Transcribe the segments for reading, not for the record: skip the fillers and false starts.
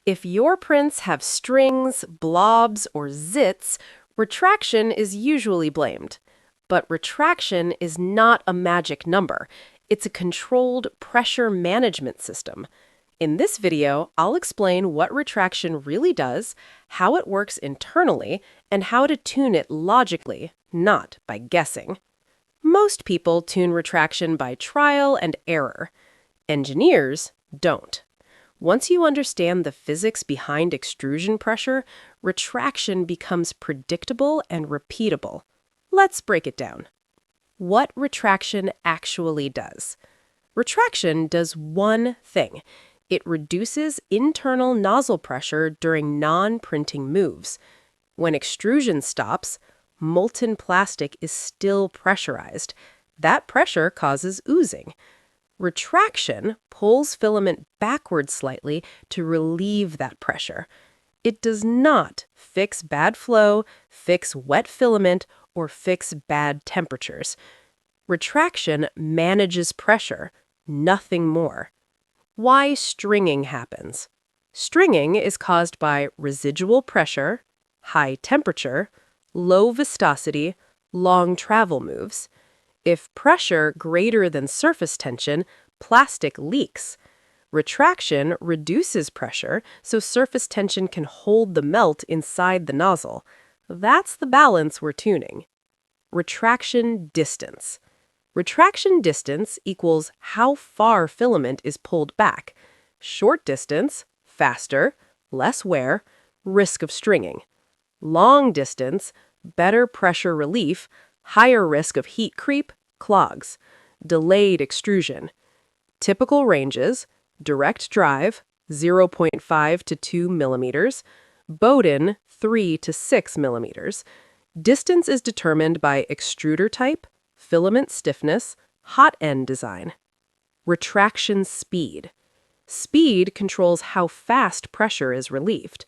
If your prints have strings, blobs, or zits, retraction is usually blamed. But retraction is not a magic number. It's a controlled pressure management system. In this video, I'll explain what retraction really does, how it works internally, and how to tune it logically, not by guessing. Most people tune retraction by trial and error. Engineers don't. Once you understand the physics behind extrusion pressure, retraction becomes predictable and repeatable. Let's break it down. What retraction actually does. Retraction does one thing. It reduces internal nozzle pressure during non-printing moves. When extrusion stops, molten plastic is still pressurized. That pressure causes oozing. Retraction pulls filament backward slightly to relieve that pressure. It does not fix bad flow, fix wet filament, or fix bad temperatures. Retraction manages pressure, nothing more. Why stringing happens? Stringing is caused by residual pressure, high temperature, low viscosity, long travel moves. If pressure greater than surface tension, plastic leaks. Retraction reduces pressure so surface tension can hold the melt inside the nozzle. That's the balance we're tuning. Retraction distance. Retraction distance equals how far filament is pulled back. Short distance, faster, less wear, risk of stringing. Long distance, better pressure relief, higher risk of heat creep, clogs. Delayed extrusion. Typical ranges, direct drive, 0.5 to 2 millimeters, Bowden, 3 to 6 millimeters. Distance is determined by extruder type, filament stiffness, hotend design. Retraction speed. Speed controls how fast pressure is relieved.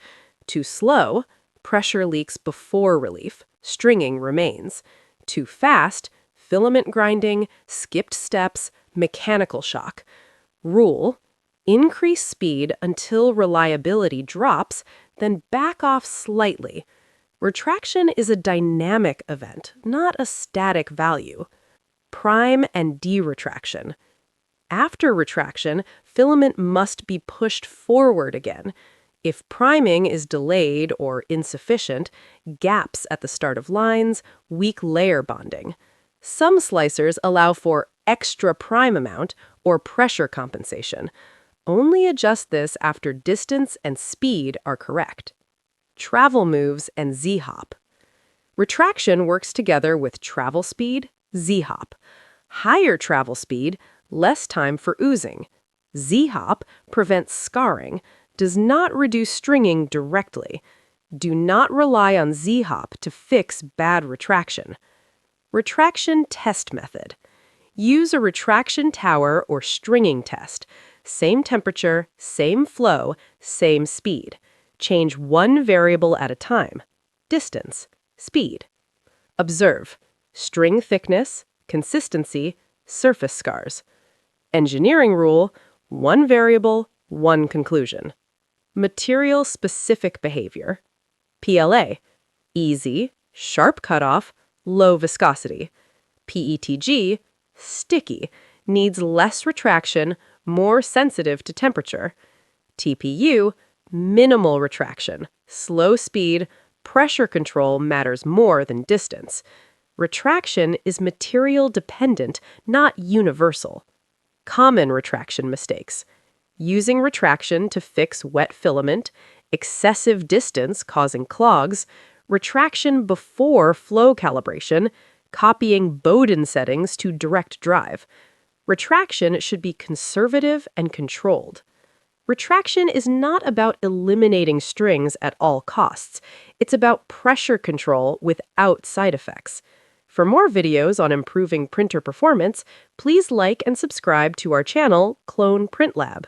Too slow, pressure leaks before relief, stringing remains. Too fast, filament grinding, skipped steps, mechanical shock. Rule: increase speed until reliability drops, then back off slightly. Retraction is a dynamic event, not a static value. Prime and de-retraction. After retraction, filament must be pushed forward again. If priming is delayed or insufficient, gaps at the start of lines, weak layer bonding. Some slicers allow for extra prime amount or pressure compensation. Only adjust this after distance and speed are correct. Travel moves and Z-hop. Retraction works together with travel speed, Z-hop. Higher travel speed, less time for oozing. Z-hop prevents scarring, does not reduce stringing directly. Do not rely on Z-hop to fix bad retraction. Retraction test method. Use a retraction tower or stringing test. Same temperature, same flow, same speed. Change one variable at a time. Distance, speed. Observe. String thickness, consistency, surface scars. Engineering rule: one variable, one conclusion. Material-specific behavior. PLA: easy, sharp cutoff, low viscosity. PETG: sticky, needs less retraction, more sensitive to temperature. TPU: minimal retraction, slow speed, pressure control matters more than distance. Retraction is material dependent, not universal. Common retraction mistakes. Using retraction to fix wet filament, excessive distance causing clogs, retraction before flow calibration, copying Bowden settings to direct drive. Retraction should be conservative and controlled. Retraction is not about eliminating strings at all costs. It's about pressure control without side effects. For more videos on improving printer performance, please like and subscribe to our channel, Clone Print Lab.